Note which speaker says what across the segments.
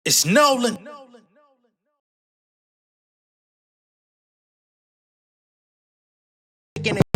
Speaker 1: It's Nolan.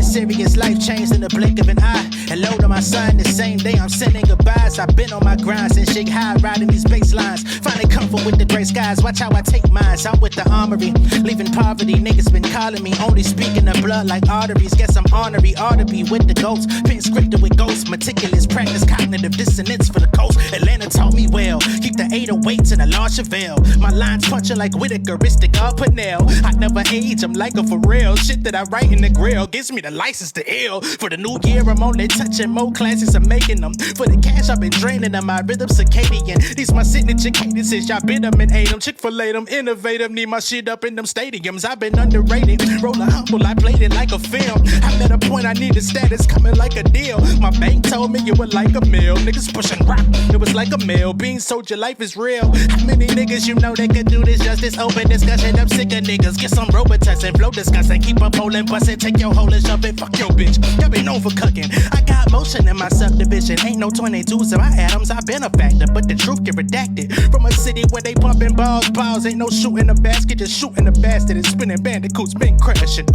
Speaker 1: Serious life changed in the blink of an eye. Hello to my son, the same day I'm sending goodbyes. I've been on my grind since shake high, riding these bass lines. Finding comfort with the gray skies, watch how I take mines. I'm with the armory, leaving poverty. Niggas been calling me, only speaking of blood like arteries. Guess I'm ornery, ought to be with the ghosts. Been scripted with ghosts, meticulous practice, cognitive dissonance for the coast. Atlanta taught me well, keep the 808s in a large Chevelle. My lines punching like Whitaker, all Purnell. I never age, I'm like a for real. Shit that I write in the grill gives me the license to ill. For the new year, I'm only touching more classics and making them. For the cash, I've been draining them. My rhythm circadian. These my signature cadences. Y'all bit them and ate them. Chick-fil-A them, innovative. Need my shit up in them stadiums. I've been underrated. Roller humble, I played it like a film. I'm at a point I need a status coming like a deal. My bank told me you were like a meal. Niggas pushing rock, it was like a meal. Being soldier, life is real. How many niggas you know that could do this? Just this open discussion. I'm sick of niggas. Get some Robitussin and flow discussing. Keep up holding, bustin', take your hole and shove it. Fuck your bitch. Y'all been known for cooking. I got motion in my subdivision. Ain't no 22s in my atoms. I've been a factor, but the truth get redacted. From a city where they pumping balls. Ain't no shooting a basket, just shooting a bastard and spinning bandicoots. Been crashing.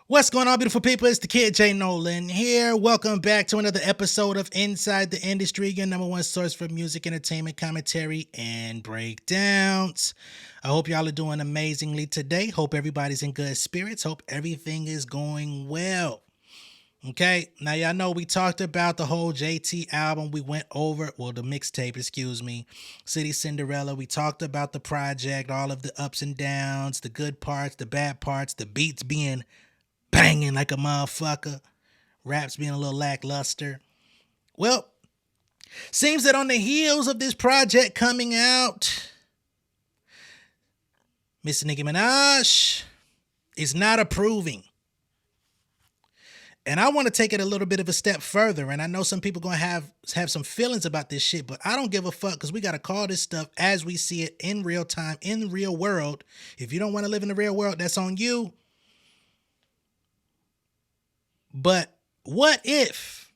Speaker 1: What's going on, beautiful people? It's the kid J Nolan here. Welcome back to another episode of Inside the Industry, your number one source for music, entertainment, commentary, and breakdowns. I hope y'all are doing amazingly today. Hope everybody's in good spirits. Hope everything is going well. Okay, now y'all know we talked about the whole JT album. We went over, well, the mixtape, excuse me, City Cinderella. We talked about the project, all of the ups and downs, the good parts, the bad parts, the beats being banging like a motherfucker, raps being a little lackluster. Well, seems that on the heels of this project coming out, Miss Nicki Minaj is not approving. And I want to take it a little bit of a step further. And I know some people going to have some feelings about this shit, but I don't give a fuck because we got to call this stuff as we see it in real time, in the real world. If you don't want to live in the real world, that's on you. But what if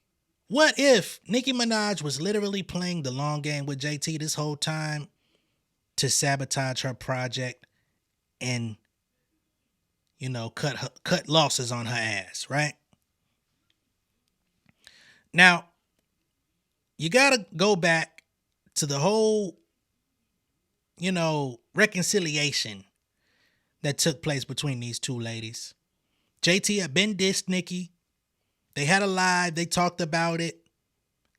Speaker 1: Nicki Minaj was literally playing the long game with JT this whole time to sabotage her project and, you know, cut losses on her ass, right? Now, you got to go back to the whole, you know, reconciliation that took place between these two ladies. JT had been dissed Nicki. They had a live. They talked about it.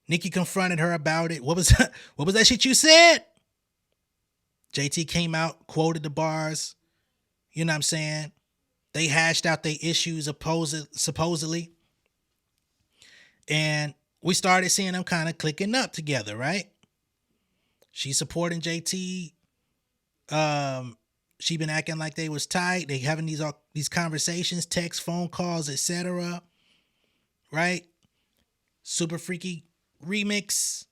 Speaker 1: Nicki confronted her about it. What was that shit you said? JT came out, quoted the bars. You know what I'm saying? They hashed out their issues supposedly. And we started seeing them kind of clicking up together, right? She's supporting JT. She been acting like they was tight. They having these conversations, text, phone calls, etc. Right? Super Freaky remix.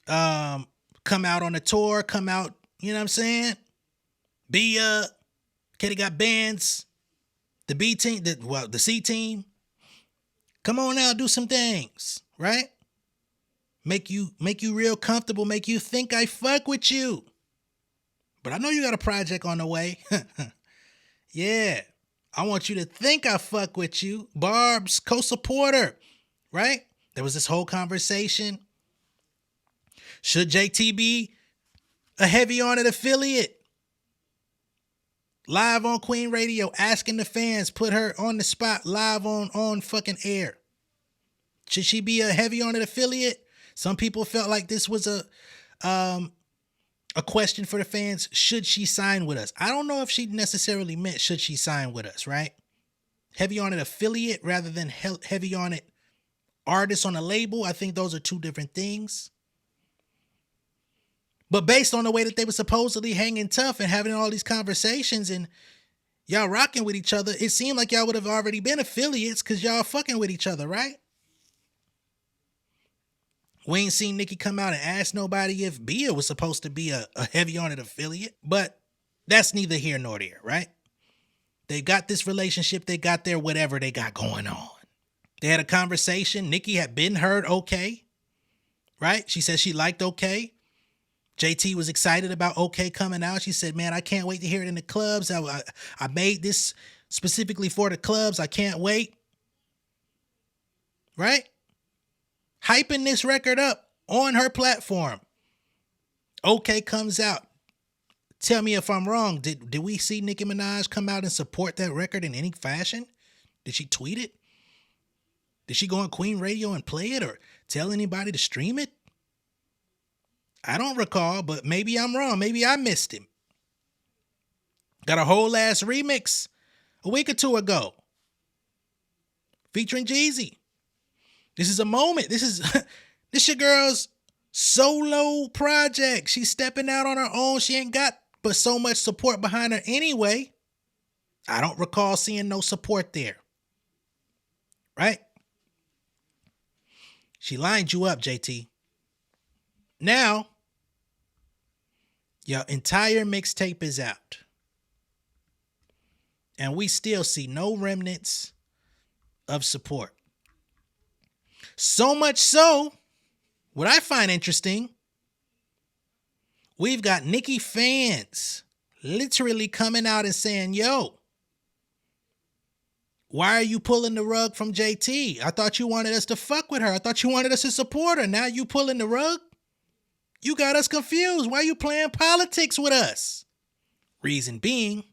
Speaker 1: Come out on a tour, come out, you know what I'm saying? Katie got bands. The B team, the C team. Come on now, do some things, right? Make you real comfortable, make you think I fuck with you. But I know you got a project on the way. Yeah. I want you to think I fuck with you. Barb's co-supporter, right? There was this whole conversation. Should JT be a Heavy On It affiliate? Live on Queen Radio, asking the fans, put her on the spot, live on fucking air. Should she be a Heavy On It affiliate? Some people felt like this was a question for the fans. Should she sign with us? I don't know if she necessarily meant should she sign with us, right? Heavy On It affiliate rather than Heavy On It artist on a label. I think those are two different things. But based on the way that they were supposedly hanging tough and having all these conversations and y'all rocking with each other, it seemed like y'all would have already been affiliates because y'all fucking with each other, right? We ain't seen Nicki come out and ask nobody if Bia was supposed to be a Heavy On It affiliate, but that's neither here nor there, right? They got this relationship, they got their whatever they got going on. They had a conversation. Nicki had been heard okay, right? She said she liked okay. JT was excited about OK coming out. She said, man, I can't wait to hear it in the clubs. I made this specifically for the clubs. I can't wait. Right? Hyping this record up on her platform. OK comes out. Tell me if I'm wrong. Did we see Nicki Minaj come out and support that record in any fashion? Did she tweet it? Did she go on Queen Radio and play it or tell anybody to stream it? I don't recall, but maybe I'm wrong. Maybe I missed him. Got a whole ass remix a week or two ago featuring Jeezy. This is a moment. This your girl's solo project. She's stepping out on her own. She ain't got but so much support behind her anyway. I don't recall seeing no support there. Right? She lined you up, JT. Now, your entire mixtape is out. And we still see no remnants of support. So much so, what I find interesting, we've got Nicki fans literally coming out and saying, yo, why are you pulling the rug from JT? I thought you wanted us to fuck with her. I thought you wanted us to support her. Now you pulling the rug? You got us confused. Why are you playing politics with us? Reason being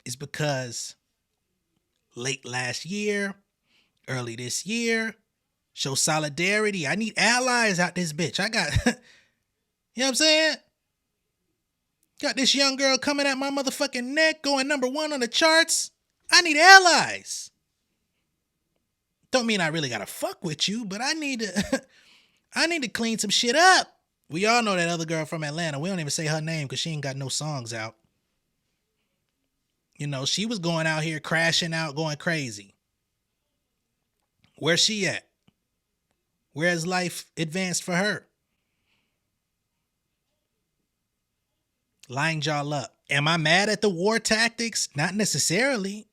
Speaker 1: is because late last year, early this year, show solidarity. I need allies out this bitch. I got, you know what I'm saying? Got this young girl coming at my motherfucking neck, going #1 on the charts. I need allies. Don't mean I really gotta fuck with you, but I need to clean some shit up. We all know that other girl from Atlanta. We don't even say her name because she ain't got no songs out. You know, she was going out here crashing out, going crazy. Where's she at? Where has life advanced for her? Lined y'all up. Am I mad at the war tactics? Not necessarily.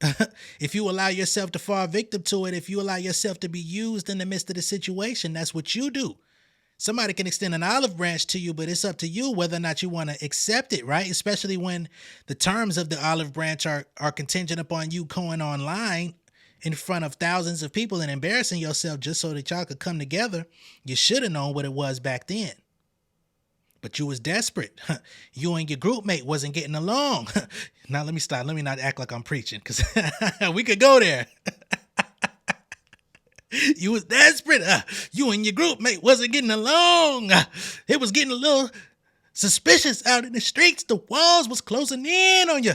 Speaker 1: If you allow yourself to fall victim to it, if you allow yourself to be used in the midst of the situation, that's what you do. Somebody can extend an olive branch to you, but it's up to you whether or not you want to accept it, right? Especially when the terms of the olive branch are contingent upon you going online in front of thousands of people and embarrassing yourself just so that y'all could come together. You should have known what it was back then. But you was desperate. You and your group mate wasn't getting along. Now let me stop. Let me not act like I'm preaching because we could go there. You was desperate. You and your group mate wasn't getting along. It was getting a little suspicious out in the streets. The walls was closing in on you.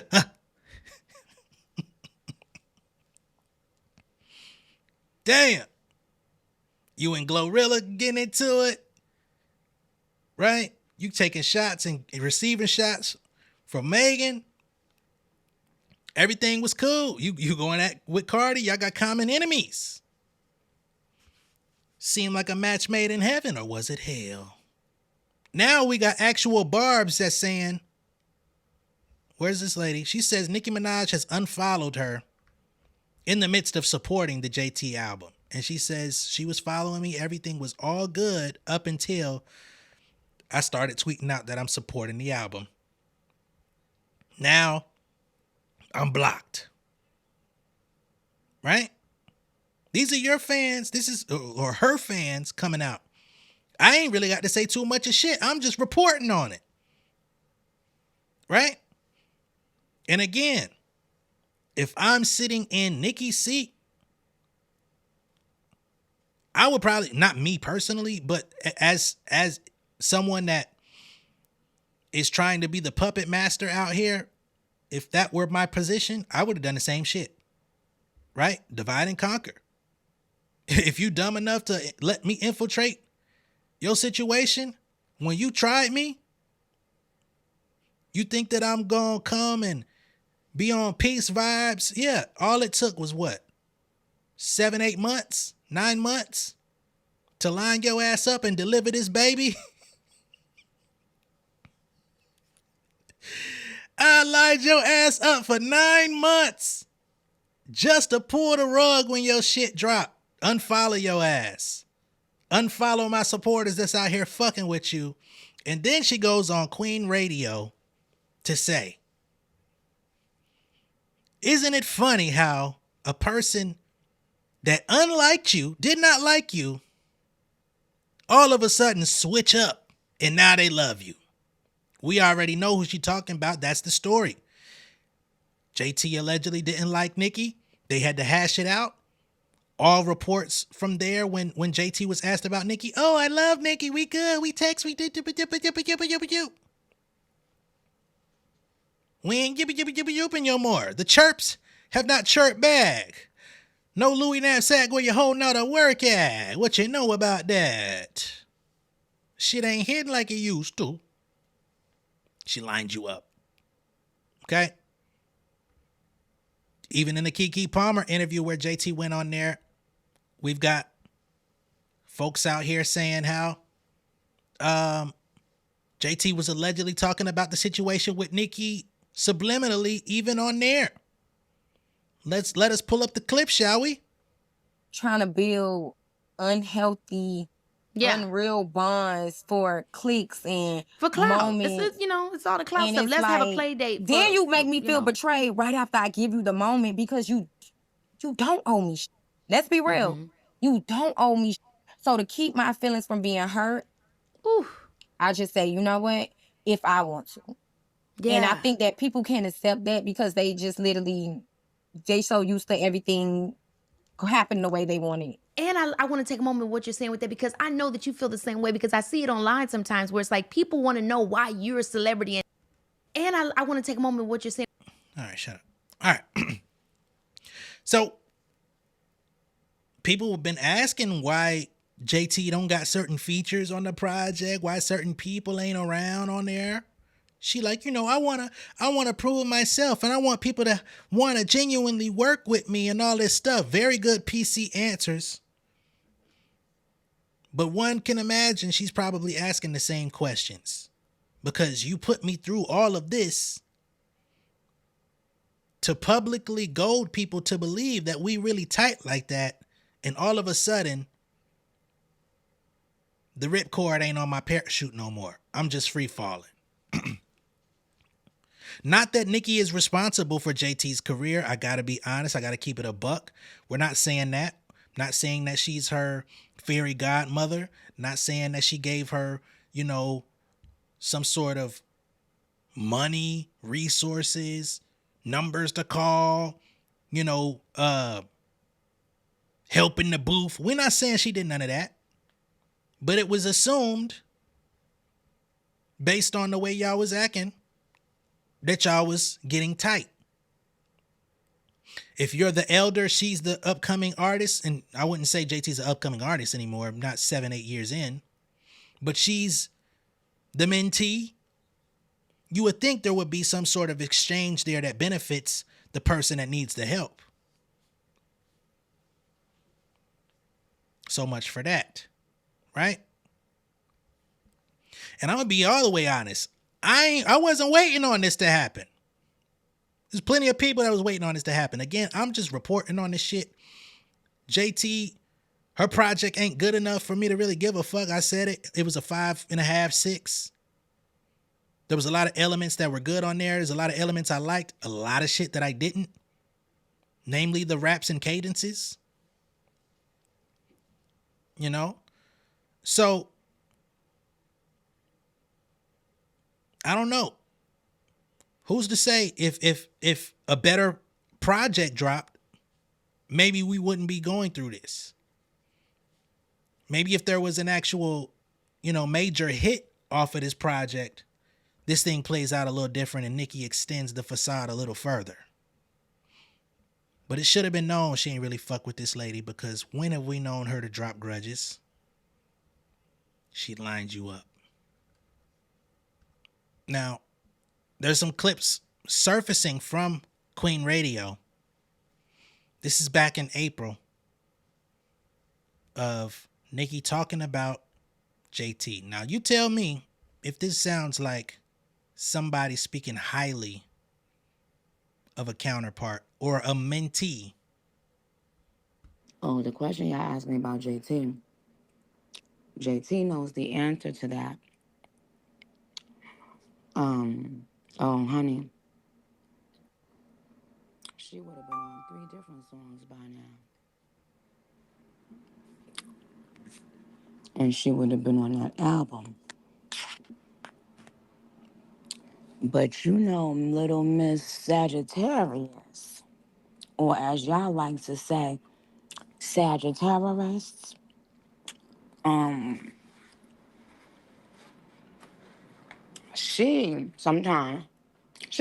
Speaker 1: Damn. You and Glorilla getting into it. Right? You taking shots and receiving shots from Megan. Everything was cool. You going at with Cardi. Y'all got common enemies. Seemed like a match made in heaven, or was it hell? Now we got actual barbs that's saying, where's this lady? She says Nicki Minaj has unfollowed her in the midst of supporting the JT album. And she says she was following me. Everything was all good up until I started tweeting out that I'm supporting the album. Now I'm blocked. Right? These are your fans. This is, or her fans coming out. I ain't really got to say too much of shit. I'm just reporting on it. Right? And again, if I'm sitting in Nicki's seat, I would probably, not me personally, but as someone that is trying to be the puppet master out here, if that were my position, I would have done the same shit. Right? Divide and conquer. If you dumb enough to let me infiltrate your situation, when you tried me, you think that I'm going to come and be on peace vibes? Yeah, all it took was what? 7, 8 months, 9 months to line your ass up and deliver this baby? I lined your ass up for 9 months just to pull the rug when your shit dropped. Unfollow your ass. Unfollow my supporters that's out here fucking with you And then she goes on Queen Radio to say, isn't it funny how a person that unliked you, did not like you, all of a sudden switch up and now they love you? We already know who she's talking about. That's the story. JT allegedly didn't like Nicki. They had to hash it out. All reports from there when JT was asked about Nicki. Oh, I love Nicki. We good. We text. We did. We ain't yipping no more. The chirps have not chirped back. No Louis knapsack where you holding out a work at. What you know about that? Shit ain't hitting like it used to. She lined you up. Okay? Even in the Keke Palmer interview where JT went on there, we've got folks out here saying how JT was allegedly talking about the situation with Nicki subliminally, even on there. Let us pull up the clip, shall we?
Speaker 2: Trying to build unhealthy, unreal bonds for cliques and
Speaker 3: for clout.
Speaker 2: moments.
Speaker 3: It's all the clout stuff. Let's have a play date.
Speaker 2: Then you make me feel betrayed right after I give you the moment because you don't owe me. Let's be real. Mm-hmm. You don't owe me. So to keep my feelings from being hurt, I just say, you know what? If I want to. Yeah. And I think that people can't accept that because they just literally, they so used to everything happen the way they want it.
Speaker 3: And I want to take a moment with what you're saying with that because I know that you feel the same way because I see it online sometimes where it's like people want to know why you're a celebrity. And I want to take a moment with what you're saying.
Speaker 1: All right, shut up. All right. So people have been asking why JT don't got certain features on the project, why certain people ain't around on there. She like, I want to prove myself and I want people to want to genuinely work with me and all this stuff. Very good PC answers. But one can imagine she's probably asking the same questions because you put me through all of this to publicly goad people to believe that we really tight like that. And all of a sudden, the ripcord ain't on my parachute no more. I'm just free falling. Not that Nicki is responsible for JT's career. I got to be honest. I got to keep it a buck. We're not saying that. Not saying that she's her fairy godmother. Not saying that she gave her, some sort of money, resources, numbers to call, help in the booth. We're not saying she did none of that. But it was assumed, based on the way y'all was acting, that y'all was getting tight. If you're the elder, she's the upcoming artist. And I wouldn't say JT's an upcoming artist anymore. I'm not 7-8 years in. But she's the mentee. You would think there would be some sort of exchange there that benefits the person that needs the help. So much for that. Right? And I'm going to be all the way honest. I wasn't waiting on this to happen. There's plenty of people that was waiting on this to happen. Again, I'm just reporting on this shit. JT, her project ain't good enough for me to really give a fuck. I said it. It was a 5.5, 6. There was a lot of elements that were good on there. There's a lot of elements I liked. A lot of shit that I didn't. Namely the raps and cadences. So I don't know. Who's to say if a better project dropped, maybe we wouldn't be going through this. Maybe if there was an actual, major hit off of this project, this thing plays out a little different and Nicki extends the facade a little further. But it should have been known she ain't really fuck with this lady because when have we known her to drop grudges? She lined you up. Now, there's some clips surfacing from Queen Radio. This is back in April of Nicki talking about JT. Now, you tell me if this sounds like somebody speaking highly of a counterpart or a mentee.
Speaker 4: Oh, the question y'all asked me about JT. JT knows the answer to that. Oh, honey, she would have been on 3 different songs by now. And she would have been on that album. But you know, Little Miss Sagittarius, or as y'all like to say, Sagittarius, um, she sometimes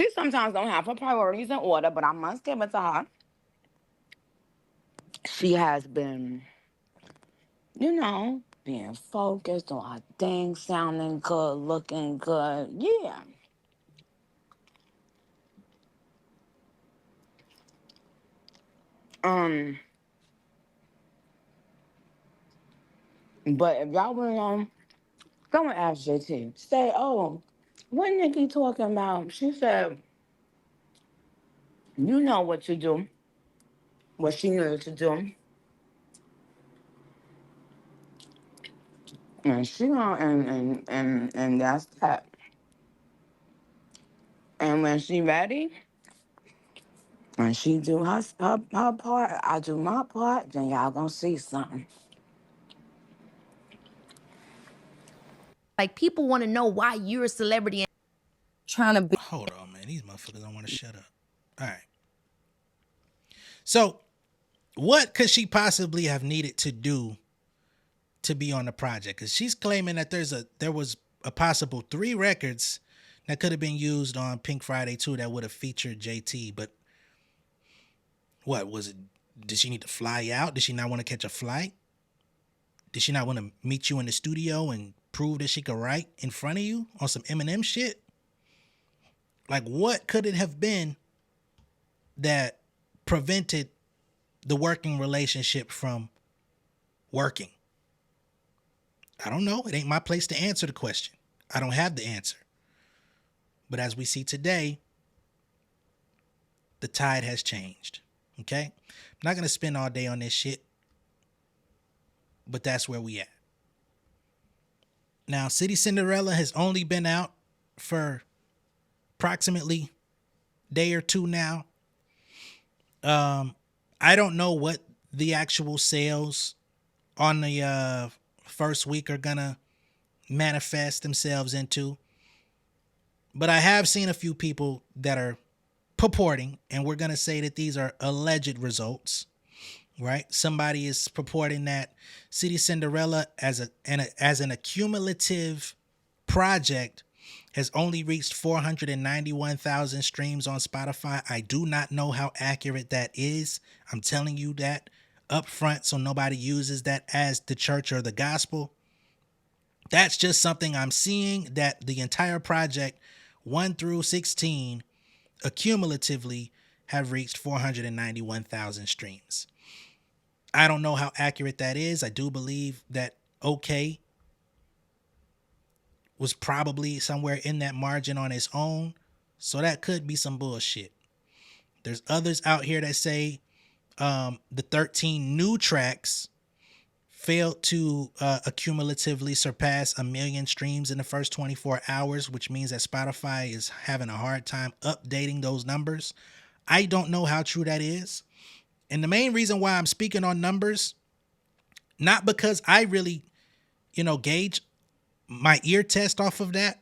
Speaker 4: don't have her priorities in order, but I must give it to her. She has been, being focused on her thing, sounding good, looking good. Yeah. Um, but if y'all want to go and ask JT, say, oh, what Nicki talking about? She said, you know what to do, what she needed to do. And she gonna and that's that. And when she ready, when she do her part, I do my part, then y'all gonna see something.
Speaker 3: Like people want to know why you're a celebrity.
Speaker 2: Trying to be.
Speaker 1: Hold on, man. These motherfuckers don't want to shut up. All right. So, what could she possibly have needed to do to be on the project? Because she's claiming that there was a possible 3 records that could have been used on Pink Friday 2 that would have featured JT. But what was it? Did she need to fly out? Did she not want to catch a flight? Did she not want to meet you in the studio and prove that she could write in front of you on some Eminem shit? Like, what could it have been that prevented the working relationship from working? I don't know. It ain't my place to answer the question. I don't have the answer. But as we see today, the tide has changed. Okay? I'm not going to spend all day on this shit, but that's where we at. Now, City Cinderella has only been out for approximately a day or two now. I don't know what the actual sales on the first week are gonna manifest themselves into, but I have seen a few people that are purporting, and we're gonna say that these are alleged results, right? Somebody is purporting that City Cinderella as an accumulative project has only reached 491,000 streams on Spotify. I do not know how accurate that is. I'm telling you that up front so nobody uses that as the church or the gospel. That's just something I'm seeing, that the entire project 1 through 16 accumulatively have reached 491,000 streams. I don't know how accurate that is. I do believe that OK was probably somewhere in that margin on its own. So that could be some bullshit. There's others out here that say the 13 new tracks failed to accumulatively surpass 1 million streams in the first 24 hours, which means that Spotify is having a hard time updating those numbers. I don't know how true that is. And the main reason why I'm speaking on numbers, not because I really, gauge my ear test off of that,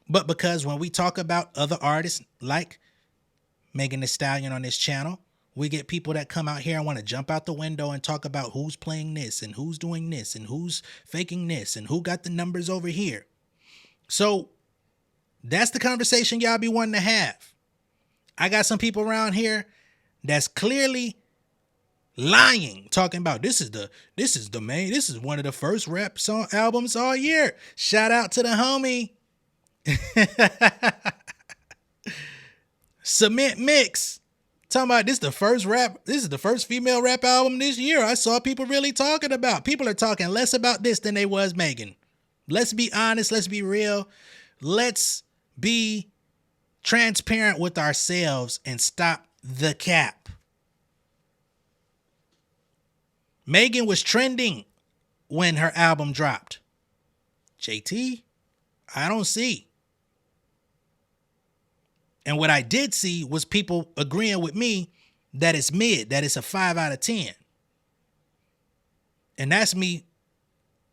Speaker 1: but because when we talk about other artists like Megan Thee Stallion on this channel, we get people that come out here and want to jump out the window and talk about who's playing this and who's doing this and who's faking this and who got the numbers over here. So that's the conversation y'all be wanting to have. I got some people around here that's clearly lying, talking about this is one of the first rap song albums all year. Shout out to the homie Cement Mix, talking about this is the first female rap album this year. I saw people really talking about. People are talking less about this than they was Megan. Let's be honest, let's be real, let's be transparent with ourselves and stop the cap. Megan was trending when her album dropped. JT, I don't see. And what I did see was people agreeing with me that it's mid, that it's a 5 out of 10. And that's me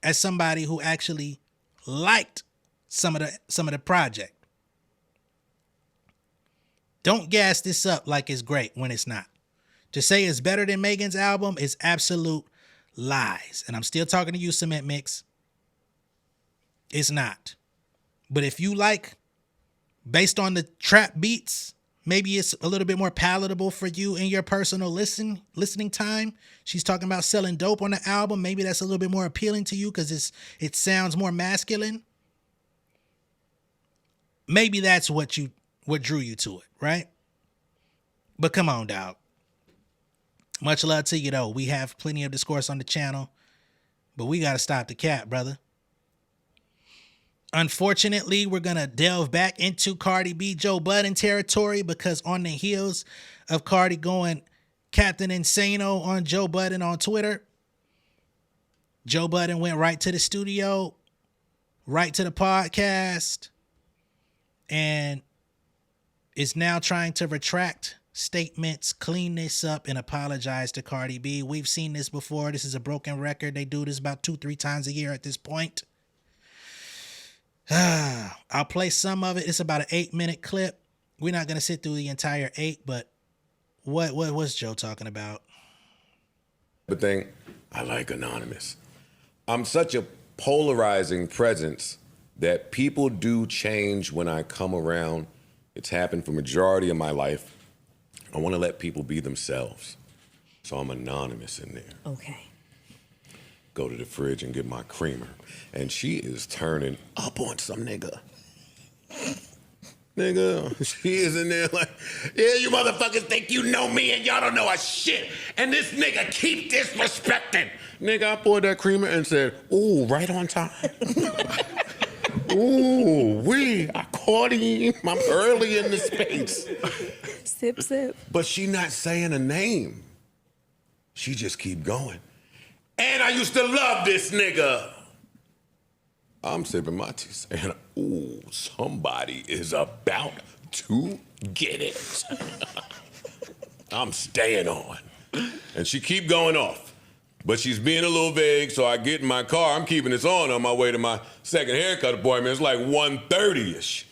Speaker 1: as somebody who actually liked some of the project. Don't gas this up like it's great when it's not. To say it's better than Megan's album is absolute lies. And I'm still talking to you, Cement Mix. It's not. But if you like, based on the trap beats, maybe it's a little bit more palatable for you in your personal listening time. She's talking about selling dope on the album. Maybe that's a little bit more appealing to you because it sounds more masculine. Maybe that's what drew you to it, right? But come on, dog. Much love to you, though. We have plenty of discourse on the channel, but we got to stop the cap, brother. Unfortunately, we're going to delve back into Cardi B, Joe Budden territory because on the heels of Cardi going Captain Insano on Joe Budden on Twitter, Joe Budden went right to the studio, right to the podcast, and is now trying to retract statements, clean this up, and apologize to Cardi B. We've seen this before. This is a broken record. They do this about 2-3 times a year at this point. I'll play some of it. It's about an 8-minute clip. We're not going to sit through the entire 8, but what's Joe talking about?
Speaker 5: But thing, I like Anonymous. I'm such a polarizing presence that people do change when I come around. It's happened for majority of my life. I want to let people be themselves. So I'm anonymous in there.
Speaker 6: Okay.
Speaker 5: Go to the fridge and get my creamer. And she is turning up on some nigga. Nigga, she is in there like, yeah, you motherfuckers think you know me and y'all don't know a shit. And this nigga keep disrespecting. Nigga, I poured that creamer and said, ooh, right on time. Ooh, I caught him. I'm early in the space.
Speaker 6: Sip, sip.
Speaker 5: But she not saying a name. She just keep going. And I used to love this nigga. I'm sipping my tea saying, ooh, somebody is about to get it. I'm staying on. And she keep going off. But she's being a little vague, so I get in my car. I'm keeping this on my way to my second haircut appointment. It's like 1:30-ish.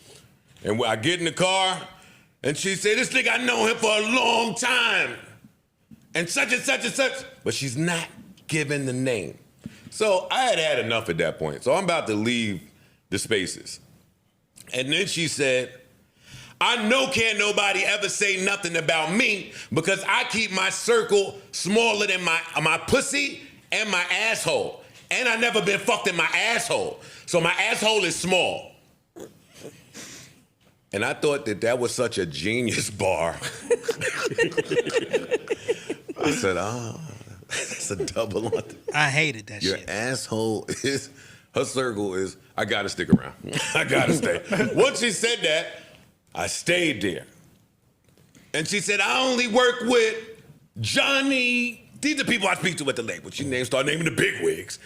Speaker 5: And I get in the car, and she said, this nigga, I know him for a long time. And such and such and such. But she's not giving the name. So I had enough at that point. So I'm about to leave the spaces. And then she said, I know can't nobody ever say nothing about me because I keep my circle smaller than my pussy and my asshole. And I never been fucked in my asshole. So my asshole is small. And I thought that was such a genius bar. I said, that's a double on.
Speaker 1: I hated that
Speaker 5: Your
Speaker 1: shit.
Speaker 5: Your asshole is, her circle is, I gotta stick around. I gotta stay. Once she said that, I stayed there. And she said, I only work with Johnny. These are people I speak to at the label. She start naming the big wigs.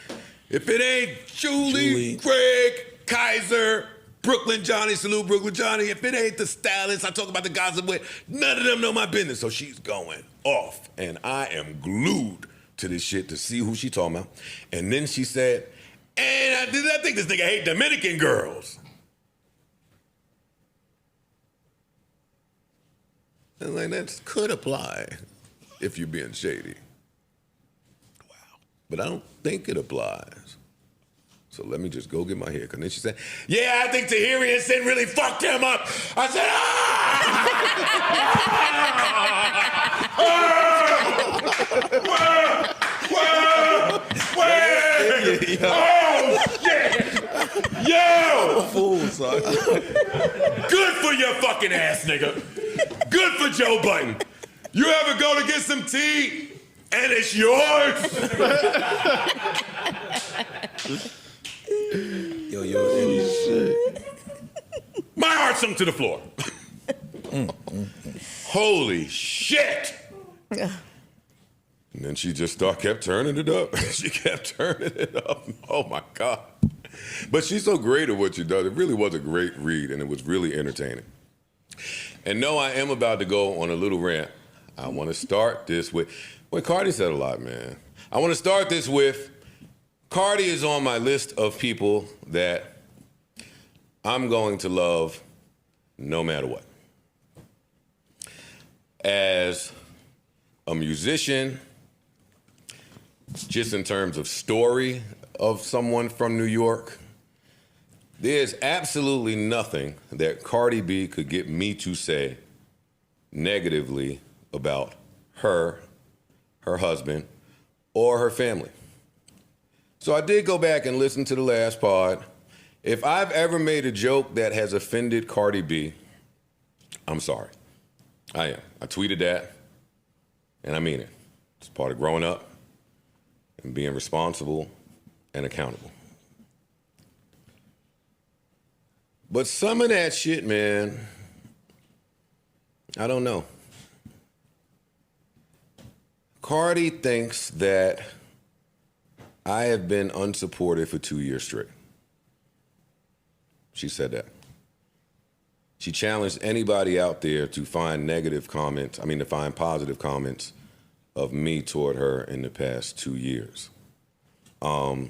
Speaker 5: If it ain't Julie, Greg, Kaiser, Brooklyn Johnny, salute Brooklyn Johnny. If it ain't the stylists I talk about the guys I'm with, none of them know my business. So she's going off. And I am glued to this shit to see who she talking about. And then she said, and I think this nigga hate Dominican girls. And like, that could apply if you're being shady. Wow. But I don't think it applies. So let me just go get my haircut. And then she said, yeah, I think Tahiri and Sin really fucked him up. I said, oh, shit. Yo! Fool, son. Good for your fucking ass, nigga. Good for Joe Budden. You ever go to get some tea and it's yours? Yo, shit. My heart sunk to the floor. Holy shit. And then she just kept turning it up. She kept turning it up. Oh my God. But she's so great at what she does. It really was a great read and it was really entertaining. And no, I am about to go on a little rant. I want to start this with, Cardi said a lot, man. I want to start this with, Cardi is on my list of people that I'm going to love no matter what. As a musician, just in terms of story of someone from New York, there's absolutely nothing that Cardi B could get me to say negatively about her husband, or her family. So I did go back and listen to the last pod. If I've ever made a joke that has offended Cardi B, I'm sorry. I am. I tweeted that, and I mean it. It's part of growing up and being responsible and accountable. But some of that shit, man, I don't know. Cardi thinks that I have been unsupported for 2 years straight. She said that. She challenged anybody out there to find to find positive comments of me toward her in the past 2 years. I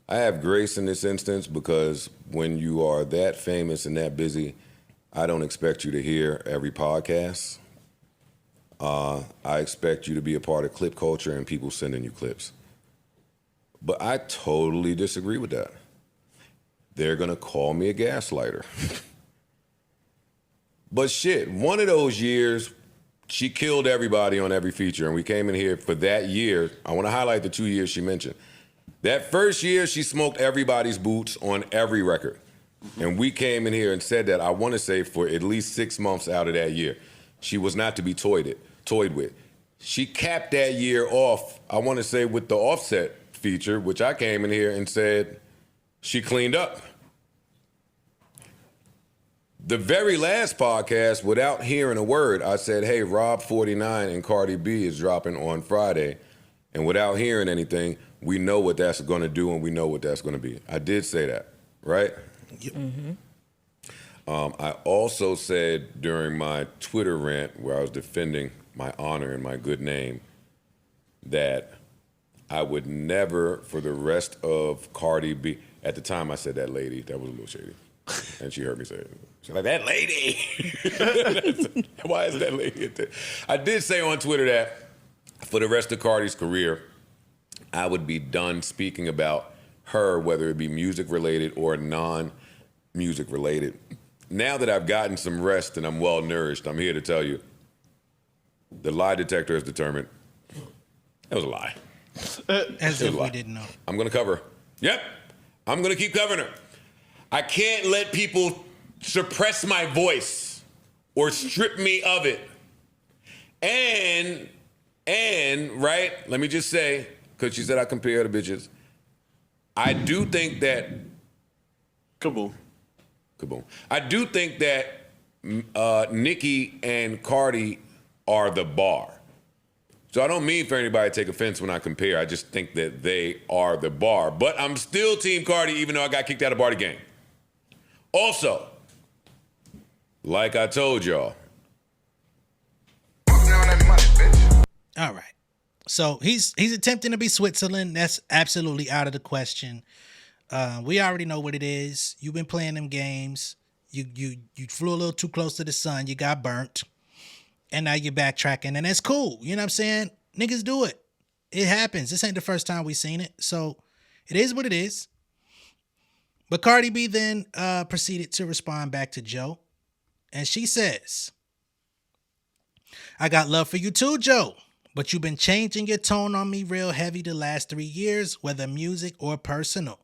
Speaker 5: have grace in this instance because when you are that famous and that busy, I don't expect you to hear every podcast. I expect you to be a part of clip culture and people sending you clips. But I totally disagree with that. They're gonna call me a gaslighter. But shit, one of those years, she killed everybody on every feature, and we came in here for that year. I wanna highlight the 2 years she mentioned. That first year, she smoked everybody's boots on every record. And we came in here and said that, I wanna say, for at least 6 months out of that year. She was not to be toyed with. She capped that year off, I want to say, with the Offset feature, which I came in here and said she cleaned up. The very last podcast, without hearing a word, I said, hey, Rob 49 and Cardi B is dropping on Friday. And without hearing anything, we know what that's going to do and we know what that's going to be. I did say that, right? Yep. Mm-hmm. I also said during my Twitter rant where I was defending my honor and my good name that I would never, for the rest of Cardi B, at the time I said that lady, that was a little shady. And she heard me say it. She's like, that lady. Why is that lady? I did say on Twitter that for the rest of Cardi's career, I would be done speaking about her, whether it be music related or non-music related. Now that I've gotten some rest and I'm well nourished, I'm here to tell you the lie detector has determined it was a lie.
Speaker 1: As if we didn't know.
Speaker 5: I'm going to cover her. Yep. I'm going to keep covering her. I can't let people suppress my voice or strip me of it. And right, let me just say, because she said I compare her to bitches, I do think that...
Speaker 7: Kaboom.
Speaker 5: I do think that Nicki and Cardi are the bar. So I don't mean for anybody to take offense when I compare. I just think that they are the bar. But I'm still Team Cardi, even though I got kicked out of Barty Gang. Also, like I told y'all.
Speaker 1: All right. So he's attempting to be Switzerland. That's absolutely out of the question. We already know what it is. You've been playing them games. You flew a little too close to the sun. You got burnt. And now you're backtracking. And that's cool. You know what I'm saying? Niggas do it. It happens. This ain't the first time we seen it. So it is what it is. But Cardi B then proceeded to respond back to Joe. And she says, I got love for you too, Joe. But you've been changing your tone on me real heavy the last 3 years, whether music or personal.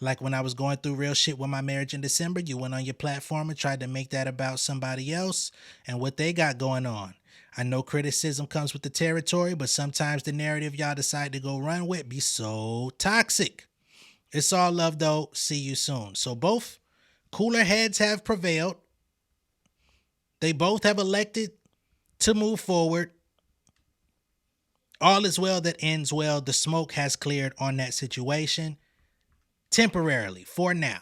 Speaker 1: Like when I was going through real shit with my marriage in December, you went on your platform and tried to make that about somebody else and what they got going on. I know criticism comes with the territory, but sometimes the narrative y'all decide to go run with be so toxic. It's all love though. See you soon. So both cooler heads have prevailed. They both have elected to move forward. All is well that ends well. The smoke has cleared on that situation. Temporarily, for now.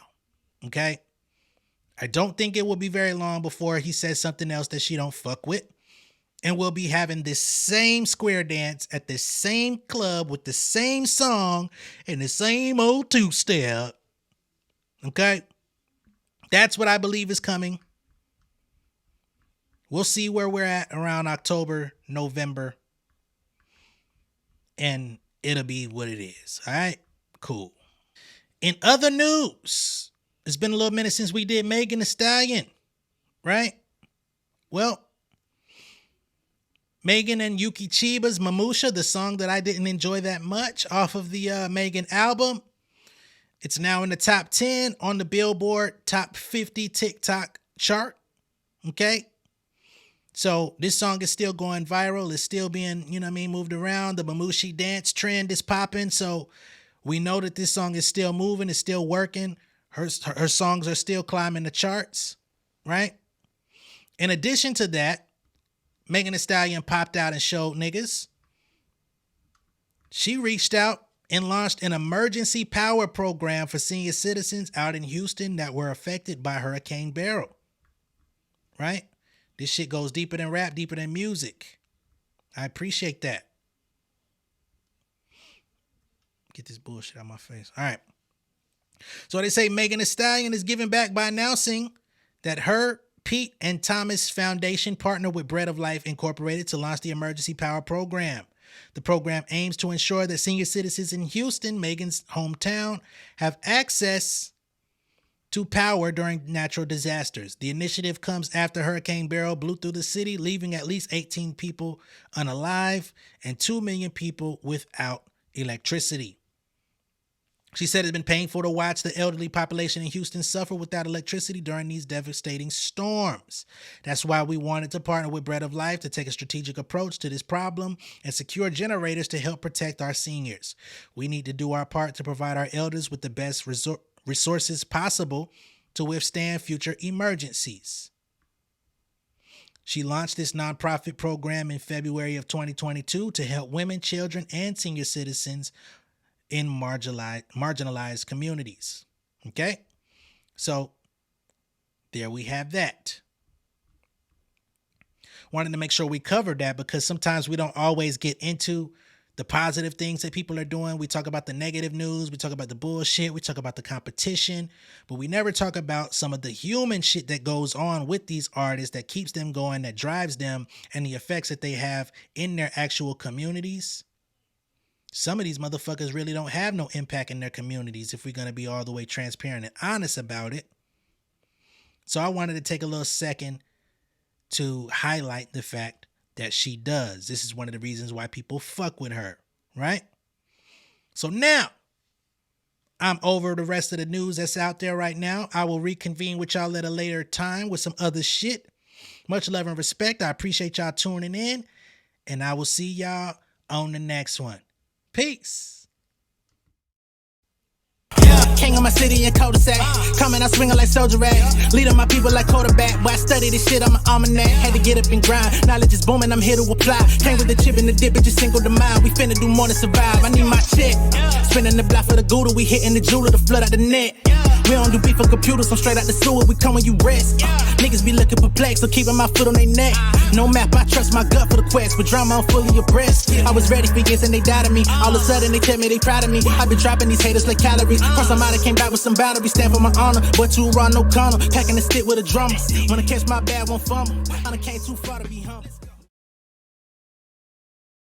Speaker 1: Okay? I don't think it will be very long before he says something else that she don't fuck with. And we'll be having this same square dance at the same club with the same song and the same old two-step. Okay? That's what I believe is coming. We'll see where we're at around October, November. And it'll be what it is. All right? Cool. In other news, it's been a little minute since we did Megan Thee Stallion. Right? Well, Megan and Yuki Chiba's Mamusha, the song that I didn't enjoy that much off of the Megan album. It's now in the top 10 on the Billboard Top 50 TikTok chart. Okay? So this song is still going viral. It's still being, moved around. The Mamushi dance trend is popping. So we know that this song is still moving. It's still working. Her songs are still climbing the charts. Right? In addition to that, Megan Thee Stallion popped out and showed niggas. She reached out and launched an emergency power program for senior citizens out in Houston that were affected by Hurricane Beryl. Right? This shit goes deeper than rap, deeper than music. I appreciate that. Get this bullshit out of my face. All right. So they say Megan Thee Stallion is giving back by announcing that her Pete and Thomas Foundation partnered with Bread of Life Incorporated to launch the Emergency Power Program. The program aims to ensure that senior citizens in Houston, Megan's hometown, have access to power during natural disasters. The initiative comes after Hurricane Beryl blew through the city, leaving at least 18 people unalive and 2 million people without electricity. She said it's been painful to watch the elderly population in Houston suffer without electricity during these devastating storms. That's why we wanted to partner with Bread of Life to take a strategic approach to this problem and secure generators to help protect our seniors. We need to do our part to provide our elders with the best resources possible to withstand future emergencies. She launched this nonprofit program in February of 2022 to help women, children, and senior citizens in marginalized communities. Okay? So there we have that. Wanted to make sure we covered that because sometimes we don't always get into the positive things that people are doing. We talk about the negative news. We talk about the bullshit. We talk about the competition. But we never talk about some of the human shit that goes on with these artists that keeps them going, that drives them, and the effects that they have in their actual communities. Some of these motherfuckers really don't have no impact in their communities if we're going to be all the way transparent and honest about it. So I wanted to take a little second to highlight the fact that she does. This is one of the reasons why people fuck with her, right? So now, I'm over the rest of the news that's out there right now. I will reconvene with y'all at a later time with some other shit. Much love and respect. I appreciate y'all tuning in, and I will see y'all on the next one. Peace.
Speaker 8: Yeah, king of my city and cul-de-sac. Coming out swinging like soldier rag. Leading my people like quarterback. Boy, I study this shit, I'm an almanac. Had to get up and grind. Knowledge is booming, I'm here to apply. Came with the chip and the dip, it just single the mind. We finna do more than survive. I need my check. Spinning the block for the Gouda. We hitting the jeweler to flood out the net. We don't do beef on computers, I'm straight out the sewer. We come when you rest. Niggas be looking perplexed, so keeping my foot on their neck. No map, I trust my gut for the quest. With drama, I'm fully abreast. I was ready for years and they doubted me. All of a sudden they tell me they proud of me. I been dropping these haters like calories. Cross them out, I came back with some boundaries. Stand for my honor, but too raw, no corner. Packing the stick with a drummer. Wanna catch my bad, won't fumble. I done came too far to be humble.